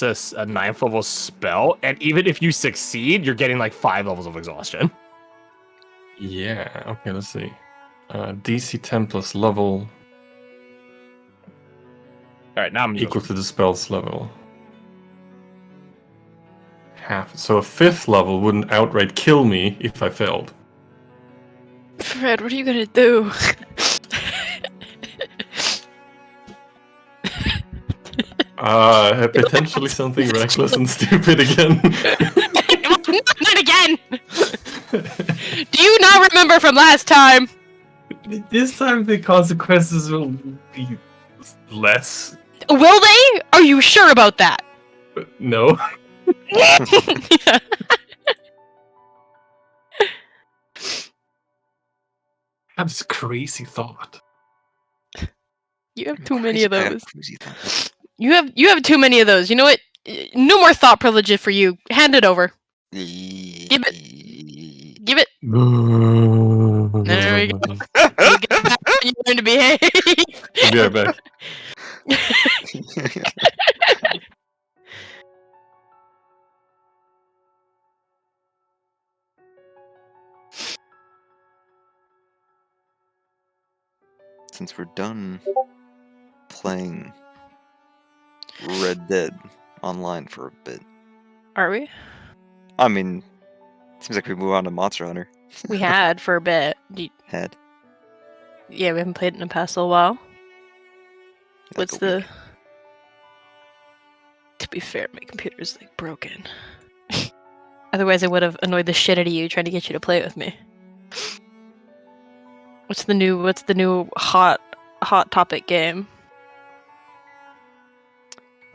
cast a 9th level spell, and even if you succeed, you're getting like 5 levels of exhaustion. Yeah, okay, let's see. DC 10 plus level Alright, now I'm equal to the spell's level. Half. So a 5th level wouldn't outright kill me if I failed. Fred, what are you gonna do? Potentially something reckless and stupid again. Not again! Do you not remember from last time? This time the consequences will be less. Will they? Are you sure about that? No. I have this crazy thought. You have too many of those. You have too many of those. You know what? No more thought privilege for you. Hand it over. Give it. Give it. There we go. You get back when you learn to behave. I'll be right back. Since we're done playing Red Dead online for a bit. Are we? I mean, seems like we move on to Monster Hunter. We had for a bit. Had. Yeah, we haven't played it in the past little while. What's the... To be fair, my computer's like broken. Otherwise I would have annoyed the shit out of you trying to get you to play it with me. What's the new hot topic game?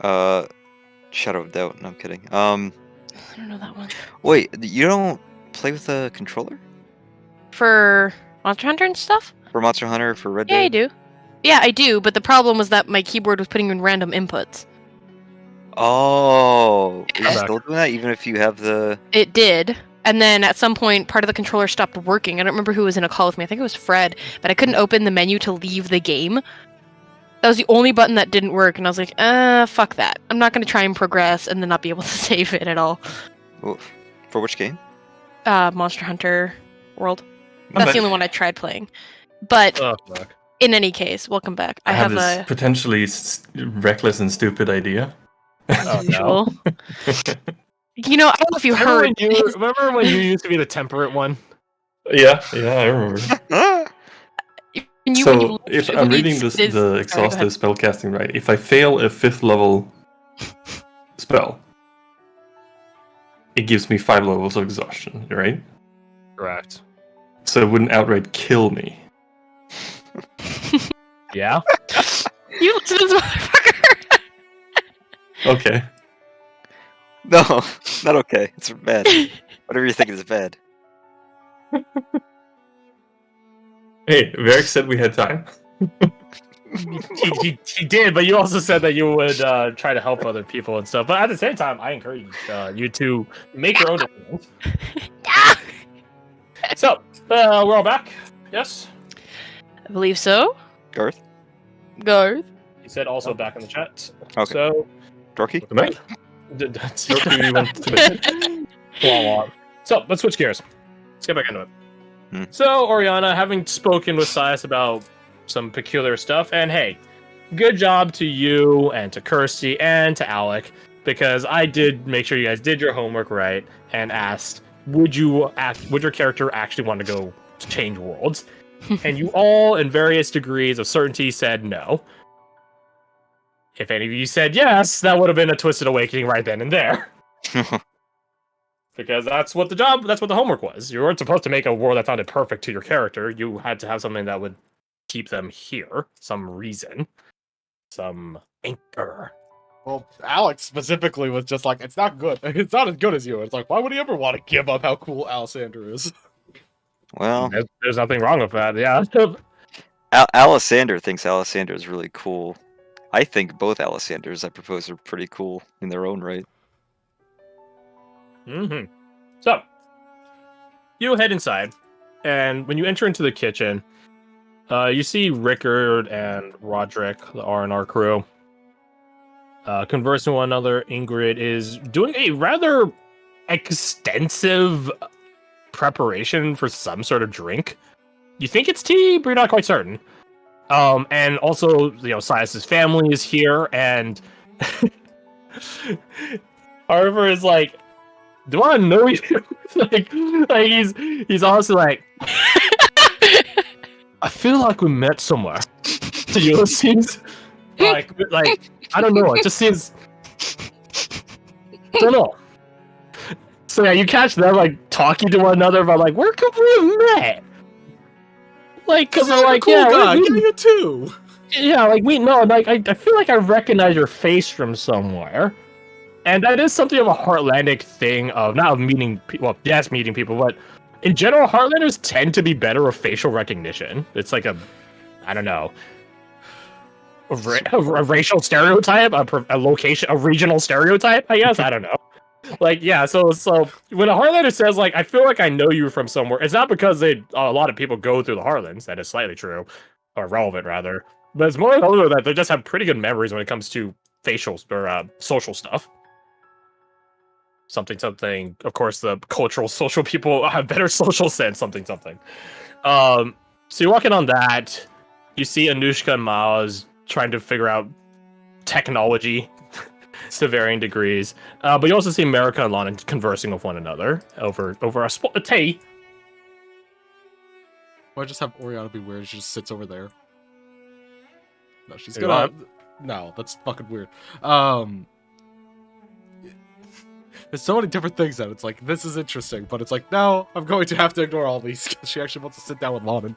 Shadow of Doubt. No, I'm kidding. I don't know that one. Wait, you don't play with a controller? For Monster Hunter and stuff? For Monster Hunter, for Red Dead? Yeah, I do. Yeah, I do, but the problem was that my keyboard was putting in random inputs. Oh, is it still doing that even if you have the... It did. And then at some point, part of the controller stopped working. I don't remember who was in a call with me. I think it was Fred. But I couldn't open the menu to leave the game. That was the only button that didn't work. And I was like, fuck that. I'm not going to try and progress and then not be able to save it at all. Well, for which game? Monster Hunter World. That's the only one I tried playing. But in any case, welcome back. I have this potentially reckless and stupid idea. Oh, no. You know, I don't know if you heard. Remember when you used to be the temperate one? Yeah, I remember. So, if I'm reading the exhaustive spellcasting right, if I fail a 5th level spell, it gives me 5 levels of exhaustion, right? Correct. So it wouldn't outright kill me. Yeah? You listen to this motherfucker! Okay. No, not okay. It's bad. Whatever you think is bad. Hey, Varric said we had time. he did, but you also said that you would try to help other people and stuff. But at the same time, I encourage you to make your own decisions. So, we're all back? Yes? I believe so. Garth? He said also back in the chat. Okay. So, Dorky? So, let's switch gears. Let's get back into it. So, Oriana, having spoken with Sias about some peculiar stuff, and hey, good job to you and to Kirsty and to Alec, because I did make sure you guys did your homework right and asked, would your character actually want to go to change worlds? And you all, in various degrees of certainty, said no. If any of you said yes, that would have been a twisted awakening right then and there. Because that's what the homework was. You weren't supposed to make a world that sounded perfect to your character. You had to have something that would keep them here. Some reason. Some anchor. Well, Alex specifically was just like, it's not good. It's not as good as you. It's like, why would he ever want to give up how cool Alessander is? Well, there's nothing wrong with that, yeah. Alessander thinks Alessander is really cool. I think both Alessanders I propose are pretty cool in their own right. Mm-hmm. So, you head inside, and when you enter into the kitchen, you see Rickard and Roderick, the R&R crew. conversing with one another. Ingrid is doing a rather extensive preparation for some sort of drink. You think it's tea, but you're not quite certain. And also, Silas's family is here, and Harper is like, "Do I know you?" like he's also like, "I feel like we met somewhere." To you, it seems like I don't know. It just seems. I don't know. So yeah, you catch them like talking to one another about like, where could we have met? Like, cause they're like, cool yeah, guy. Yeah, you too. Yeah, like we know. Like I feel like I recognize your face from somewhere, and that is something of a Heartlandic thing of not of meeting people. Well, yes, meeting people, but in general, Heartlanders tend to be better with facial recognition. It's like I don't know. A racial stereotype, a location, a regional stereotype, I guess. I don't know. Like, yeah, so when a Heartlander says, like, I feel like I know you from somewhere, it's not because a lot of people go through the Heartlands. That is slightly true, or relevant, rather. But it's more also that they just have pretty good memories when it comes to facial or social stuff. Something. Of course, the cultural social people have better social sense. Something. So you're walking on that. You see Anushka and Miles trying to figure out technology to varying degrees. But you also see America and Lana conversing with one another over a tea. Why just have Oriana be weird? She just sits over there. No, she's gonna. No, that's fucking weird. There's so many different things that it's like, this is interesting, but it's like, no, I'm going to have to ignore all these because she actually wants to sit down with Lana.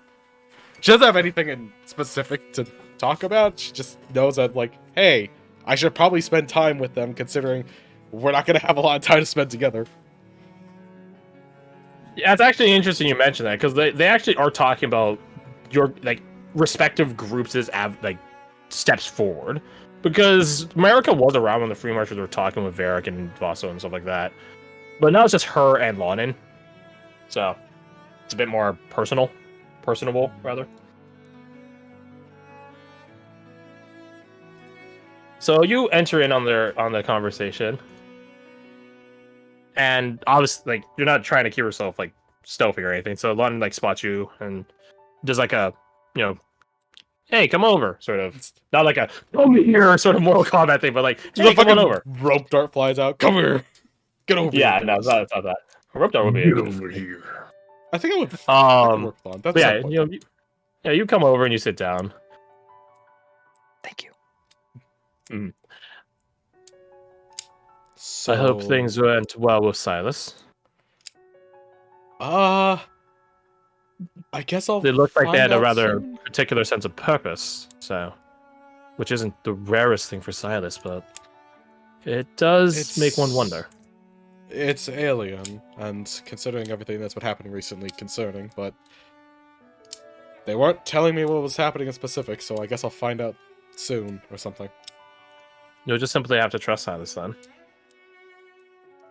She doesn't have anything in specific to talk about. She just knows that, like, hey, I should probably spend time with them, considering we're not going to have a lot of time to spend together. Yeah, it's actually interesting you mention that, because they actually are talking about your, like, respective groups' like, steps forward. Because America was around when the Free Marchers were talking with Varric and Vaso and stuff like that. But now it's just her and Lonin. So, it's a bit more personable, rather. So you enter in on the conversation, and obviously, like, you're not trying to keep yourself like stealthy or anything. So London like spots you and does like a, hey, come over, sort of, not like a come here sort of Mortal Kombat thing, but like just come on over. Rope dart flies out. Come here, get over here. Yeah, no, it's not that. A rope dart would be over here. I think I would. Work on. That's yeah, you come over and you sit down. Thank you. Mm. So, I hope things went well with Silas. I guess I'll. They looked like they had a rather soon. particular sense of purpose, so, which isn't the rarest thing for Silas, but it does make one wonder. It's alien, and considering everything that's been happening recently, concerning, but they weren't telling me what was happening in specific, so I guess I'll find out soon or something. You'll just simply have to trust Silas then.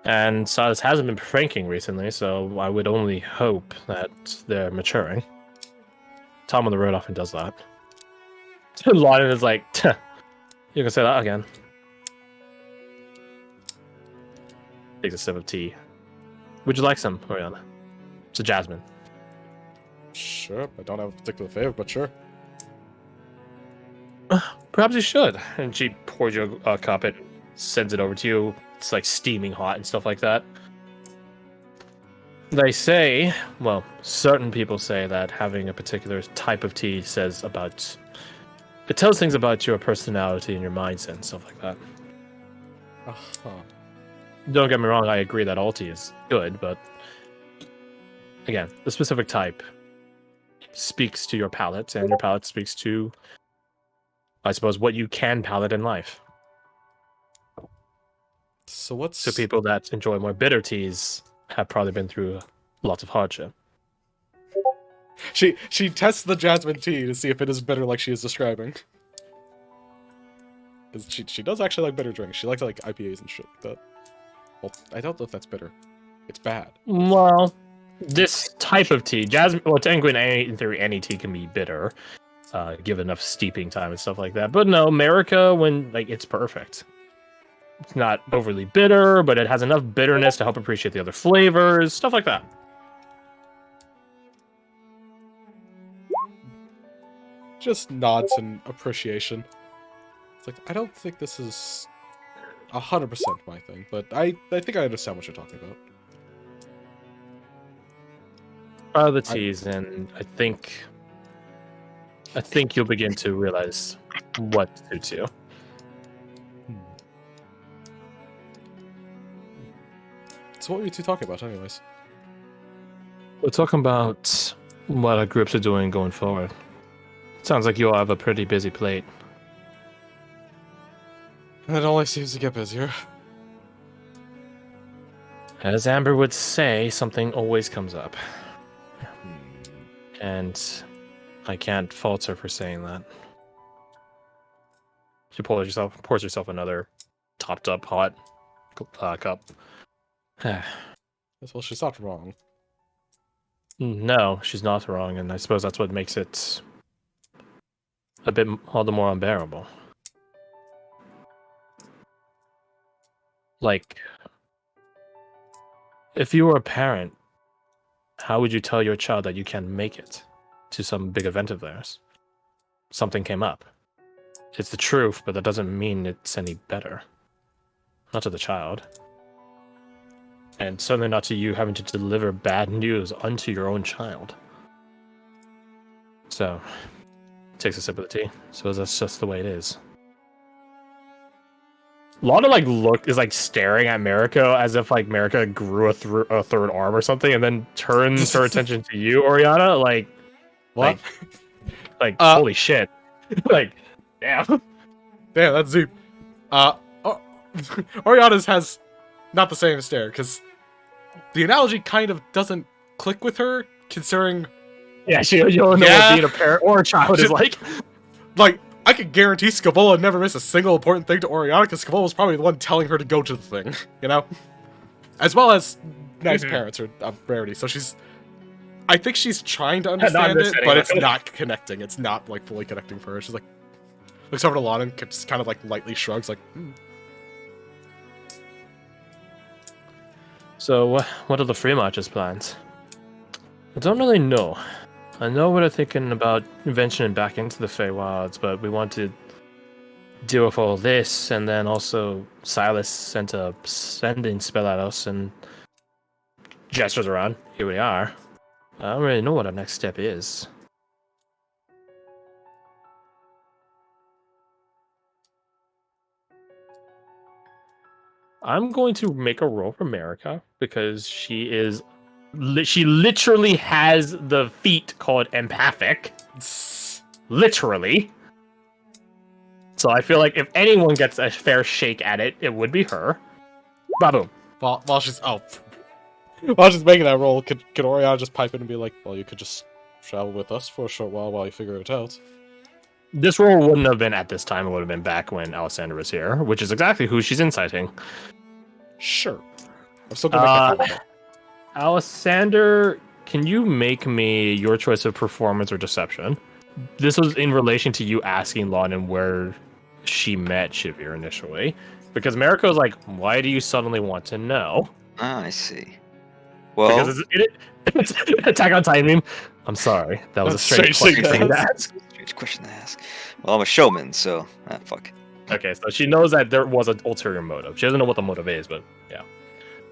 And Silas hasn't been pranking recently, so I would only hope that they're maturing. Tom on the road often does that. Lawton is like, you can say that again. Takes a sip of tea. Would you like some, Oriana? It's a jasmine. Sure, I don't have a particular favorite, but sure. Perhaps you should. And she pours you a cup and sends it over to you. It's like steaming hot and stuff like that. They say, well, certain people say that having a particular type of tea it tells things about your personality and your mindset and stuff like that. Uh-huh. Don't get me wrong, I agree that all tea is good, but again, the specific type speaks to your palate, and your palate speaks to, I suppose, what you can palate in life. So people that enjoy more bitter teas have probably been through lots of hardship. She tests the jasmine tea to see if it is bitter like she is describing. Because she does actually like bitter drinks. She likes like IPAs and shit like that. Well, I don't know if that's bitter. It's bad. Well, this type of tea, jasmine. Well, technically, in theory, any tea can be bitter, given enough steeping time and stuff like that. But no, America, when it's perfect. It's not overly bitter, but it has enough bitterness to help appreciate the other flavors, stuff like that. Just nods in appreciation. It's like, I don't think this is 100% my thing, but I think I understand what you're talking about. The teas, and I think you'll begin to realize what suits you. So what were you two talking about, anyways? We're talking about what our groups are doing going forward. Sounds like you all have a pretty busy plate. It only seems to get busier. As Amber would say, something always comes up. And I can't fault her for saying that. She pours herself another topped up hot cup. Well, she's not wrong. No, she's not wrong, and I suppose that's what makes it a bit all the more unbearable. Like, if you were a parent, how would you tell your child that you can't make it to some big event of theirs? Something came up. It's the truth, but that doesn't mean it's any better. Not to the child. And certainly not to you having to deliver bad news unto your own child. So, takes a sip of the tea. So that's just the way it is. Lana is staring at Mariko as if like Mariko grew a third arm or something, and then turns her attention to you, Oriana. What? Holy shit! Like, damn. Damn, that's deep. Oriana's has not the same stare, because the analogy kind of doesn't click with her, considering... Yeah, you don't know what being a parent or a child is like. Like, I could guarantee Scabola never missed a single important thing to Oriana, because Scabola was probably the one telling her to go to the thing, you know? As well as nice parents are a rarity, so she's... I think she's trying to understand it, but it's not connecting. It's not, like, fully connecting for her. She's like... Looks over to Lana and just kind of, like, lightly shrugs, like, So, what are the Free March's plans? I don't really know. I know we're thinking about venturing back into the Feywilds, but we want to deal with all this, and then also Silas sent a sending spell at us and gestures around. Here we are. I don't really know what our next step is. I'm going to make a roll for Marika because she literally has the feat called empathic. Literally. So I feel like if anyone gets a fair shake at it, it would be her. Baboom. While she's making that roll, could Oriana just pipe in and be like, well, you could just travel with us for a short while you figure it out? This roll wouldn't have been at this time, it would have been back when Alessandra was here, which is exactly who she's inciting. Sure. I'm still gonna make that Alessander, can you make me your choice of performance or deception? This was in relation to you asking Launen where she met Shivir initially. Because Mariko's like, why do you suddenly want to know? Ah, I see. Well, because it's Attack on Titan. I'm sorry, that was a strange question to ask. Strange question to ask. Well, I'm a showman, so fuck. Okay, so she knows that there was an ulterior motive. She doesn't know what the motive is, but yeah.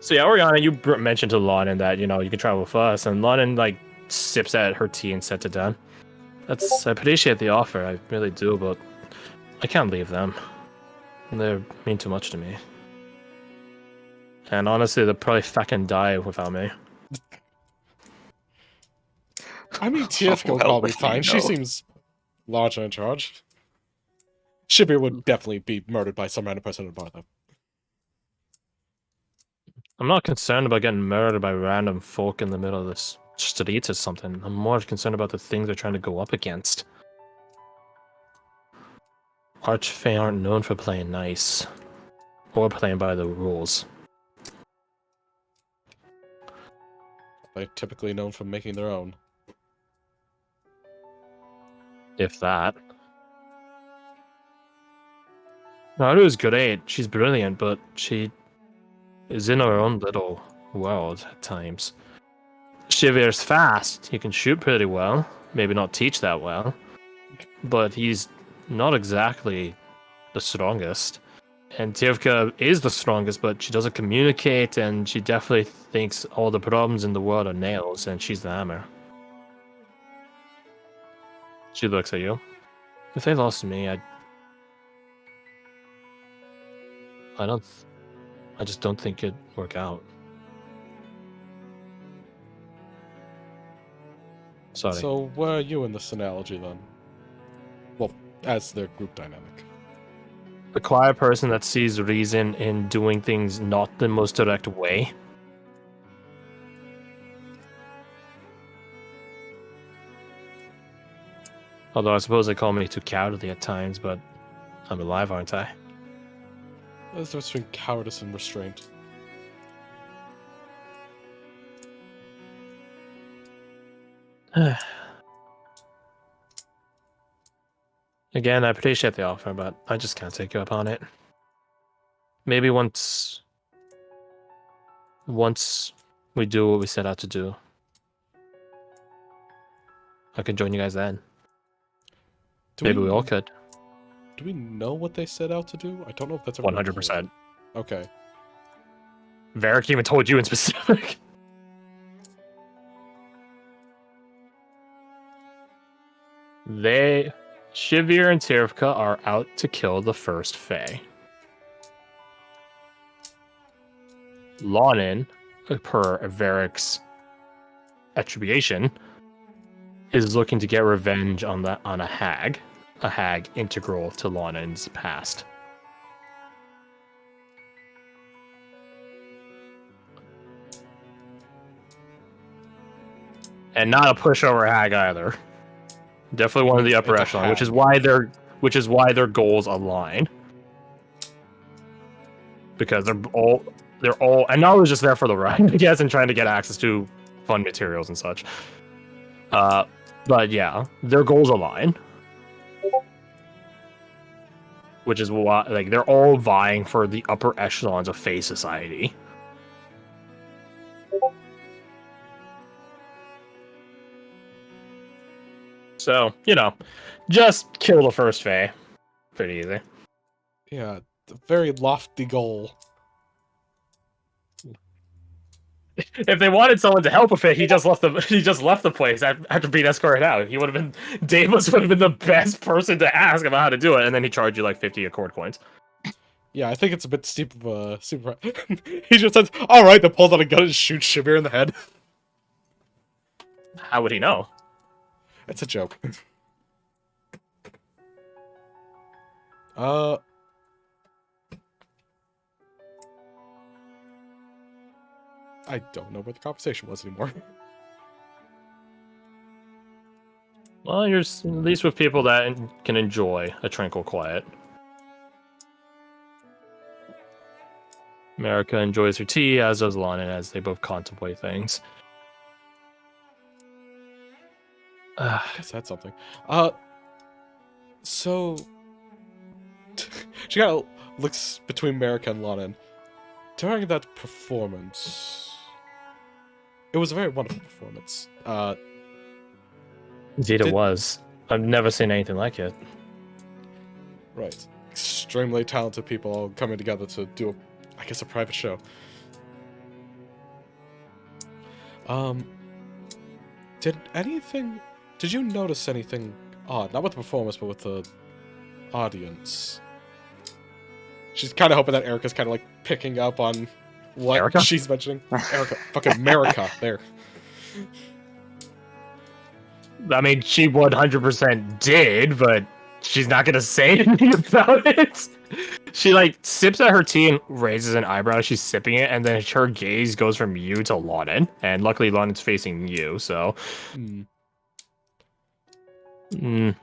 So yeah, Oriana, you mentioned to Launen that you can travel with us, and Launen sips at her tea and sets it down. I appreciate the offer, I really do, but I can't leave them. They mean too much to me. And honestly, they'll probably fucking die without me. I mean, TF will probably be fine. She seems large and in charge. Shivir would definitely be murdered by some random person in the bar, though. I'm not concerned about getting murdered by random folk in the middle of the streets or something. I'm more concerned about the things they're trying to go up against. Archfey aren't known for playing nice. Or playing by the rules. They're typically known for making their own. If that. Naru's great. She's brilliant, but she is in her own little world at times. Shivir's fast. He can shoot pretty well. Maybe not teach that well. But he's not exactly the strongest. And Tivka is the strongest, but she doesn't communicate, and she definitely thinks all the problems in the world are nails, and she's the hammer. She looks at you. If they lost me, I just don't think it'd work out. Sorry. So, where are you in this analogy then? Well, as their group dynamic. The quiet person that sees reason in doing things not the most direct way. Although I suppose they call me too cowardly at times, but I'm alive, aren't I? There's the difference between cowardice and restraint. Again, I appreciate the offer, but I just can't take you up on it. Maybe once we do what we set out to do, I can join you guys then. Maybe we all could. Do we know what they set out to do? I don't know if that's 100%. Okay. Varric even told you in specific. Shivir and Tirvka are out to kill the first Fae. Lonin, per Varric's attribution, is looking to get revenge on a hag integral to Lonin's past. And not a pushover hag either. Definitely one of the upper echelon, which is why their goals align. Because they're all and Nalu was just there for the ride, I guess, and trying to get access to fun materials and such. But yeah, their goals align. Which is why they're all vying for the upper echelons of Fae society. So, just kill the first Fae. Pretty easy. Yeah, a very lofty goal. If they wanted someone to help with it, he just left the place after being escorted out. Davis would have been the best person to ask about how to do it, and then he charged you like 50 accord coins. Yeah, I think it's a bit steep of a super. He just says, "Alright," then pulls out a gun and shoots Shivir in the head. How would he know? It's a joke. I don't know what the conversation was anymore. Well, you're at least with people that can enjoy a tranquil quiet. America enjoys her tea, as does Lonin, as they both contemplate things. I guess that's something. So she kind of looks between America and Lonin. During that performance, it was a very wonderful performance. Indeed, it was. I've never seen anything like it. Right. Extremely talented people all coming together to do, a private show. Did you notice anything odd? Not with the performance, but with the audience. She's kind of hoping that Erica's kind of like picking up on what Erica? she's mentioning. Erica. Fucking America. There. I mean, she 100% did, but she's not going to say anything about it. She, sips at her tea and raises an eyebrow. She's sipping it, and then her gaze goes from you to Lonin. And luckily, Lonin's facing you, so...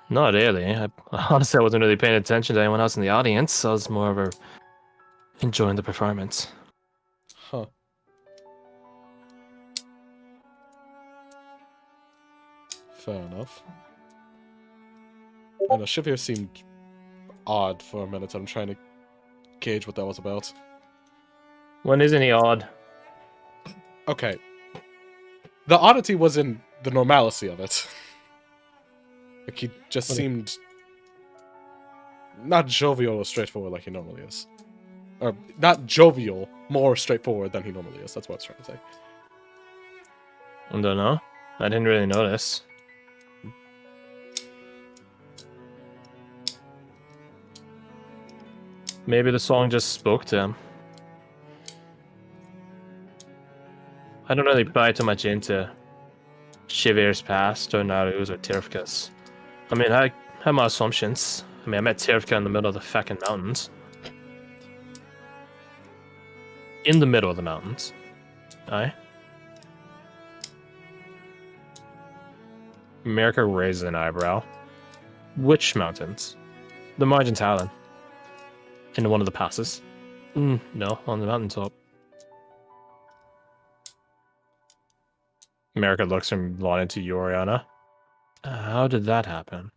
Not really. Honestly, I wasn't really paying attention to anyone else in the audience. I was more of enjoying the performance. Huh. Fair enough. I know, Shivir seemed odd for a minute. I'm trying to gauge what that was about. When isn't he odd? Okay. The oddity was in the normalcy of it. Like, he just seemed not jovial or straightforward like he normally is. Or, not jovial, more straightforward than he normally is. That's what I was trying to say. I don't know. I didn't really notice. Maybe the song just spoke to him. I don't really buy too much into Shivir's past or Naru's or Tirfka's. I mean, I have my assumptions. I mean, I met Tirfka in the middle of the fucking mountains. In the middle of the mountains. Aye. America raises an eyebrow. Which mountains? The Margin Talon. In one of the passes. No, on the mountaintop. America looks from Lana to Yoriana. How did that happen?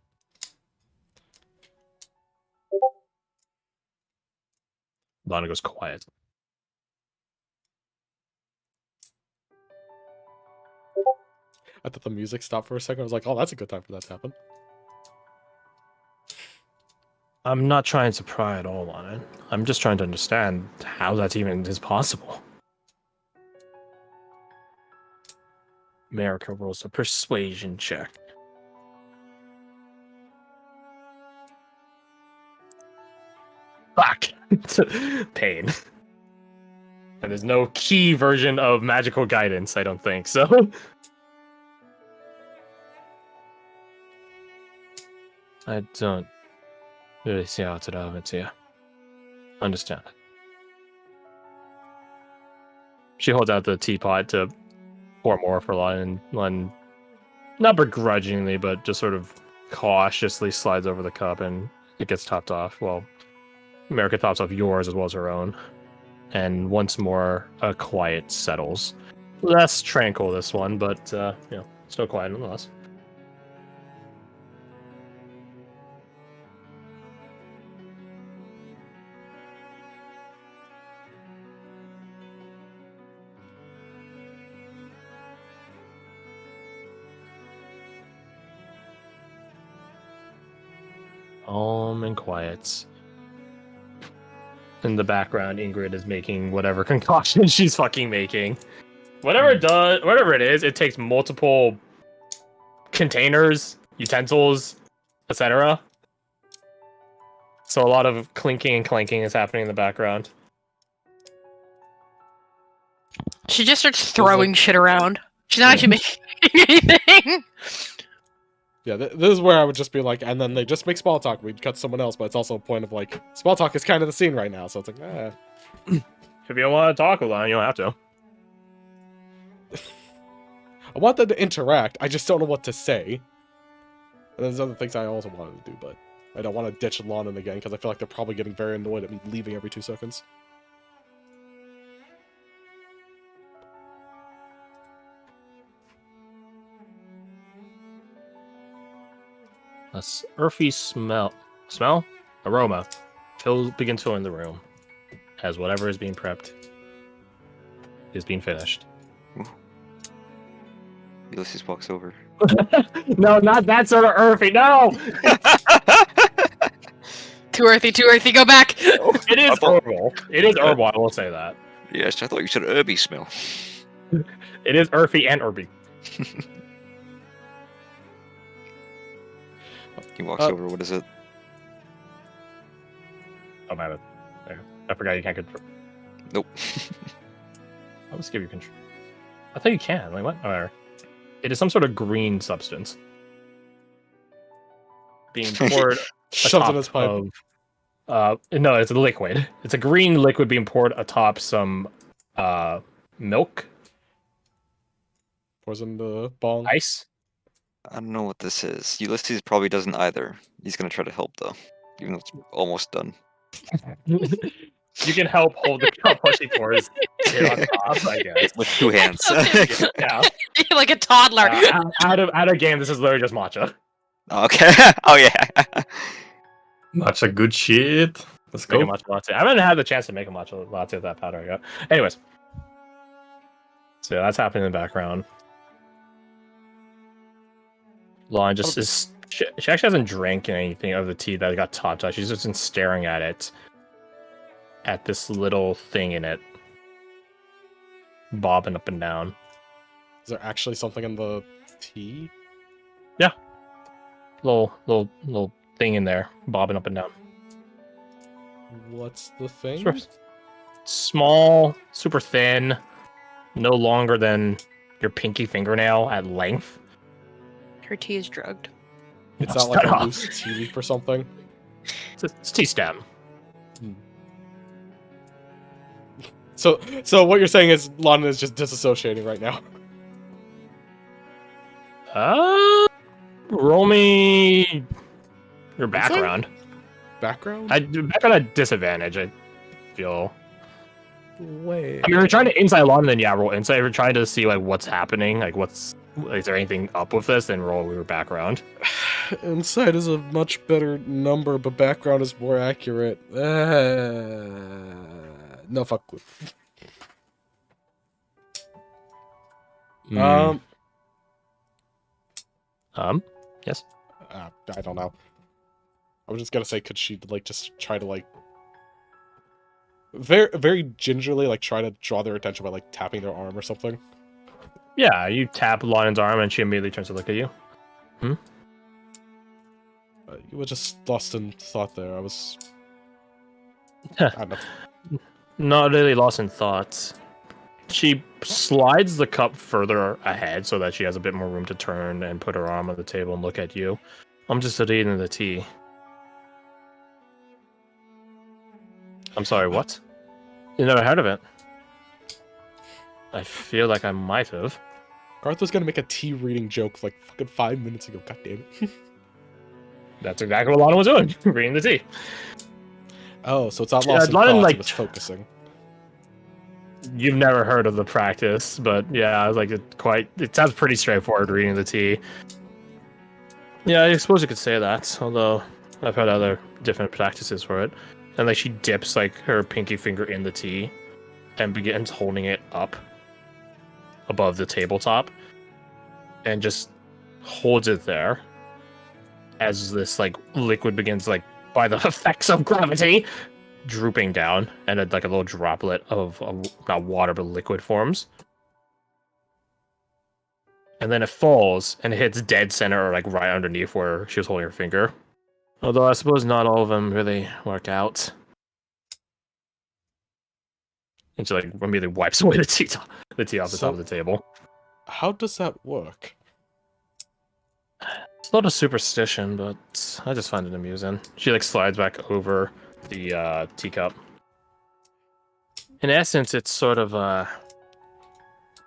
Lana goes quiet. I thought the music stopped for a second. I was like, oh, that's a good time for that to happen. I'm not trying to pry at all on it. I'm just trying to understand how that even is possible. America rolls a persuasion check. Fuck! Pain. And there's no key version of magical guidance, I don't think, so... I don't really see how it's relevant to you. Understand. She holds out the teapot to pour more for Lon, and not begrudgingly, but just sort of cautiously slides over the cup, and it gets topped off. Well, America tops off yours as well as her own. And once more, a quiet settles. Less tranquil, this one, but, still quiet nonetheless. Calm and quiet. In the background, Ingrid is making whatever concoction she's fucking making. Whatever it is, it takes multiple containers, utensils, etc. So a lot of clinking and clanking is happening in the background. She just starts throwing shit around. She's not actually making anything. Yeah, this is where I would just be like, and then they just make small talk. We'd cut someone else, but it's also a point of like, small talk is kind of the scene right now, so it's like, If you don't want to talk a lot, you don't have to. I want them to interact, I just don't know what to say. And there's other things I also wanted to do, but I don't want to ditch London again, because I feel like they're probably getting very annoyed at me leaving every 2 seconds. A earthy aroma begins filling the room as whatever is being prepped is being finished. Ulysses walks over. No, not that sort of earthy. No. Too earthy. Go back. It is herbal. It is herbal. I will say that. Yes, I thought you said herby smell. It is earthy and herby. He walks over. What is it? Oh my bad. I forgot you can't control. Nope. I'll just give you control. I thought you can. Like what? Oh, whatever. It is some sort of green substance being poured Shoves in his pipe. No, it's a liquid. It's a green liquid being poured atop some milk. Pours in the bong. Ice. I don't know what this is. Ulysses probably doesn't either. He's gonna try to help though, even though it's almost done. You can help hold the cup while she pours it on top, I guess. With 2 hands. Yeah. Like a toddler. Out of game, this is literally just matcha. Okay. Oh yeah. Matcha good shit. Let's Make a go. matcha latte. I haven't had the chance to make a matcha latte with that powder yet. Anyways. So that's happening in the background. Lauren just is... She actually hasn't drank anything of the tea that got topped up. She's just been staring at it. At this little thing in it. Bobbing up and down. Is there actually something in the tea? Yeah. Little thing in there. Bobbing up and down. What's the thing? Sure. Small, super thin, no longer than your pinky fingernail at length. Her tea is drugged. It's No, not like shut a up. loose tea leaf or something. It's tea stem. So what you're saying is Lana is just disassociating right now. Roll me your background. Background? Background at disadvantage, I feel. Wait. I mean, if you're trying to insight Lana, then yeah, roll insight. If you're trying to see like what's happening, like is there anything up with this, then roll your background. Insight is a much better number, but background is more accurate. No fuck clue. Yes. I don't know. I was just gonna say, could she like just try to like very very gingerly like try to draw their attention by like tapping their arm or something? Yeah, you tap Lana's arm and she immediately turns to look at you. You were just lost in thought there. I was. I don't know. Not really lost in thought. She slides the cup further ahead so that she has a bit more room to turn and put her arm on the table and look at you. I'm just reading the tea. I'm sorry, what? You never heard of it? I feel like I might have. Garth was gonna make a tea reading joke like fucking 5 minutes ago. God damn it. That's exactly what Lana was doing, reading the tea. Oh, so it's not lost in Lana, thought. like, It was focusing. You've never heard of the practice, but yeah, I was like, it sounds pretty straightforward reading the tea. Yeah, I suppose you could say that, although I've had other different practices for it. And like she dips like her pinky finger in the tea and begins holding it up above the tabletop and just holds it there as this like liquid begins like by the effects of gravity drooping down, and like a little droplet of not water but liquid forms, and then it falls and it hits dead center or like right underneath where she was holding her finger. Although I suppose not all of them really work out. And she like immediately wipes away the tea off the top of the table. How does that work? It's not a superstition, but I just find it amusing. She like slides back over the teacup. In essence, it's sort of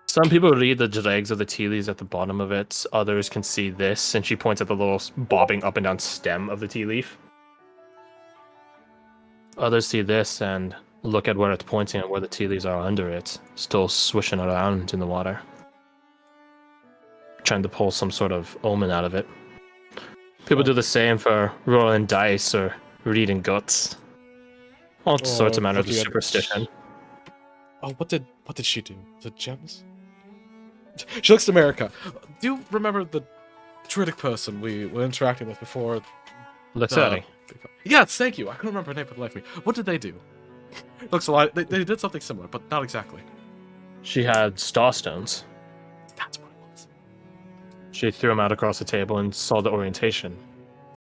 some people read the dregs of the tea leaves at the bottom of it. Others can see this, and she points at the little bobbing up and down stem of the tea leaf. Others see this and look at where it's pointing and where the tea leaves are under it, still swishing around in the water, trying to pull some sort of omen out of it. People do the same for rolling dice or reading guts. All sorts of matters of superstition. Oh, what did she do? The gems? She looks to America. Do you remember the druidic person we were interacting with before? Let's Yes, thank you. I couldn't remember her name for the life of me. What did they do? Looks a lot. They did something similar, but not exactly. She had starstones. That's what it was. She threw them out across the table and saw the orientation.